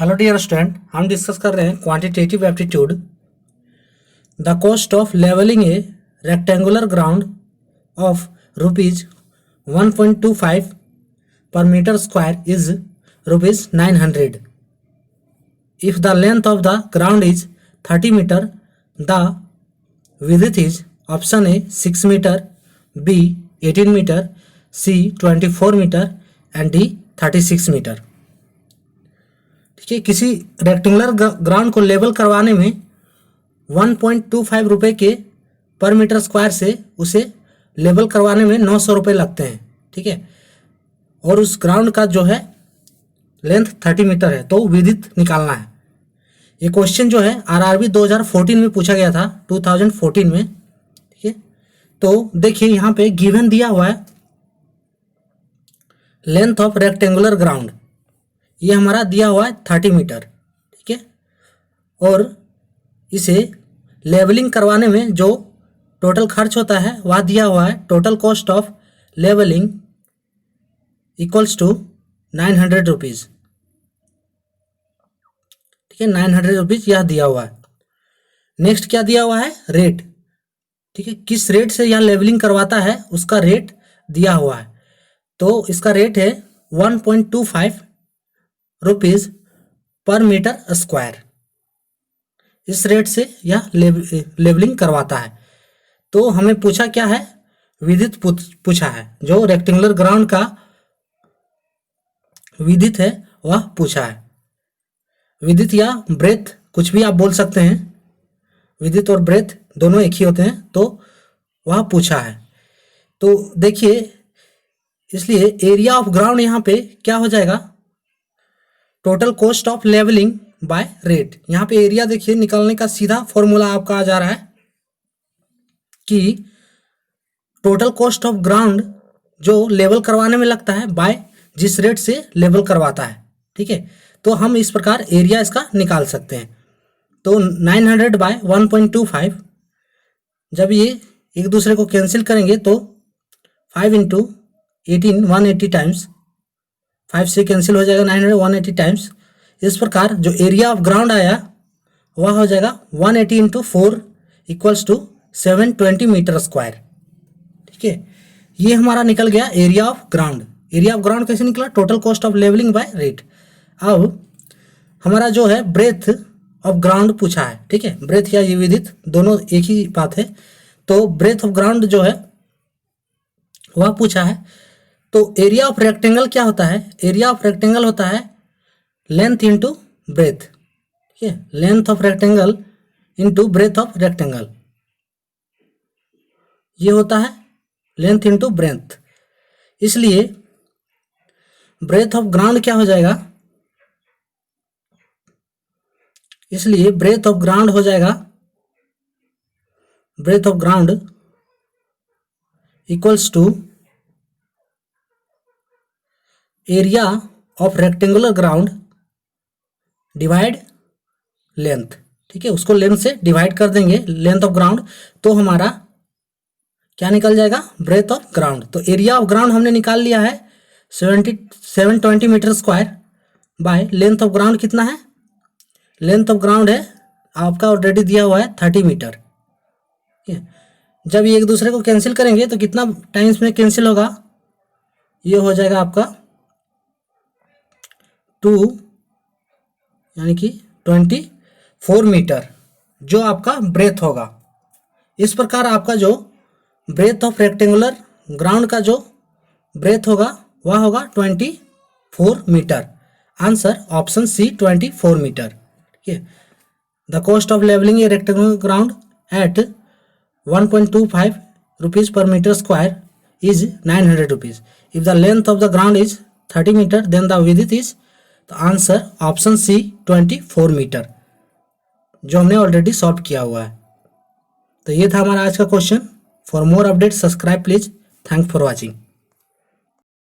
Hello dear student, हम discuss कर रहे हैं quantitative aptitude. The cost of levelling a rectangular ground of rupees 1.25 per metre square is rupees 900 if the length of the ground is 30 metre, the width is option A 6 metre, B 18 metre, C 24 metre and D 36 metre. ठीक है, किसी rectangular ground को level करवाने में 1.25 रुपये के पर metre square से उसे लेवल करवाने में 900 रुपये लगते हैं। ठीक है, और उस ग्राउंड का जो है लेंथ 30 मीटर है, तो विड्थ निकालना है। ये क्वेश्चन जो है आरआरबी 2014 में पूछा गया था, 2014 में। ठीक है, तो देखिए यहाँ पे गिवन दिया हुआ है लेंथ ऑफ रेक्टेंगुलर ग्राउंड, ये हमारा दिया हुआ है 30 मीटर। ठीक है, और इसे लेवलिंग करवाने में जो टोटल खर्च होता है वह दिया हुआ है, total cost of levelling equals to 900 rupees. ठीक है, 900 रुपीज़ यह दिया हुआ है। नेक्स्ट क्या दिया हुआ है, रेट। ठीक है, किस रेट से यह लेवलिंग करवाता है उसका रेट दिया हुआ है, तो इसका रेट है 1.25 रुपीज़ पर मीटर स्क्वायर। इस रेट से यह लेवलिंग करवाता है। तो हमें पूछा क्या है, विड्थ पूछा है, जो रेक्टेंगुलर ग्राउंड का विड्थ है वह पूछा है। विड्थ या ब्रेथ कुछ भी आप बोल सकते हैं, विड्थ और ब्रेथ दोनों एक ही होते हैं, तो वह पूछा है। तो देखिए, इसलिए एरिया ऑफ ग्राउंड यहाँ पे क्या हो जाएगा, total cost of levelling by rate. यहाँ पे एरिया देखिए निकालने का सीधा फॉर्मूला आपका आ जा रहा है कि टोटल कॉस्ट ऑफ ग्राउंड जो लेवल करवाने में लगता है बाय जिस रेट से लेवल करवाता है। ठीक है, तो हम इस प्रकार एरिया इसका निकाल सकते हैं। तो 900 बाय 1.25, जब ये एक दूसरे को कैंसिल करेंगे तो 5 इंटू 18 180 टाइम्स, 5 से कैंसिल हो जाएगा 900 180 टाइम्स। इस प्रकार जो एरिया ऑफ ग्राउंड आया वह हो जाएगा 180 into 4 equals to 720 metre square. ठीक है, ये हमारा निकल गया area of ground. Area of ground कैसे निकला, total cost of levelling by rate. अब हमारा जो है ब्रेथ ऑफ ग्राउंड पूछा है। ठीक है, ब्रेथ या विड्थ दोनों एक ही बात है, तो ब्रेथ ऑफ ग्राउंड जो है वह पूछा है। तो एरिया ऑफ रेक्टेंगल क्या होता है, एरिया ऑफ रेक्टेंगल होता है लेंथ इंटू ब्रेथ। ठीक है, length of rectangle into breadth of rectangle, ये होता है लेंथ इंटू ब्रेथ। इसलिए ब्रेथ ऑफ ग्राउंड क्या हो जाएगा, इसलिए ब्रेथ ऑफ ग्राउंड हो जाएगा, breadth of ground equals to area of rectangular ground divide length. ठीक है, उसको लेंथ से डिवाइड कर देंगे, लेंथ ऑफ ग्राउंड, तो हमारा क्या निकल जाएगा, ब्रेथ ऑफ ग्राउंड। तो एरिया ऑफ ग्राउंड हमने निकाल लिया है 720 metre square by length of ground कितना है, लेंथ ऑफ ग्राउंड है आपका ऑलरेडी दिया हुआ है 30 मीटर। ठीक है, जब ये एक दूसरे को कैंसिल करेंगे तो कितना टाइम्स में कैंसिल होगा, ये हो जाएगा आपका 2 यानी कि 24 मीटर जो आपका ब्रेथ होगा। इस प्रकार आपका जो ब्रेथ ऑफ रेक्टेंगुलर ग्राउंड का जो ब्रेथ होगा वह होगा 24 metre. Answer option C 24 metre. ठीक है, the cost of levelling a rectangular ground at 1.25 rupees per metre square is 900 rupees. If the length of the ground is 30 metre then the width is, तो answer option C 24 metre, जो हमने already solve किया हुआ है। तो ये था हमारा आज का question. For more update subscribe please. Thanks for watching.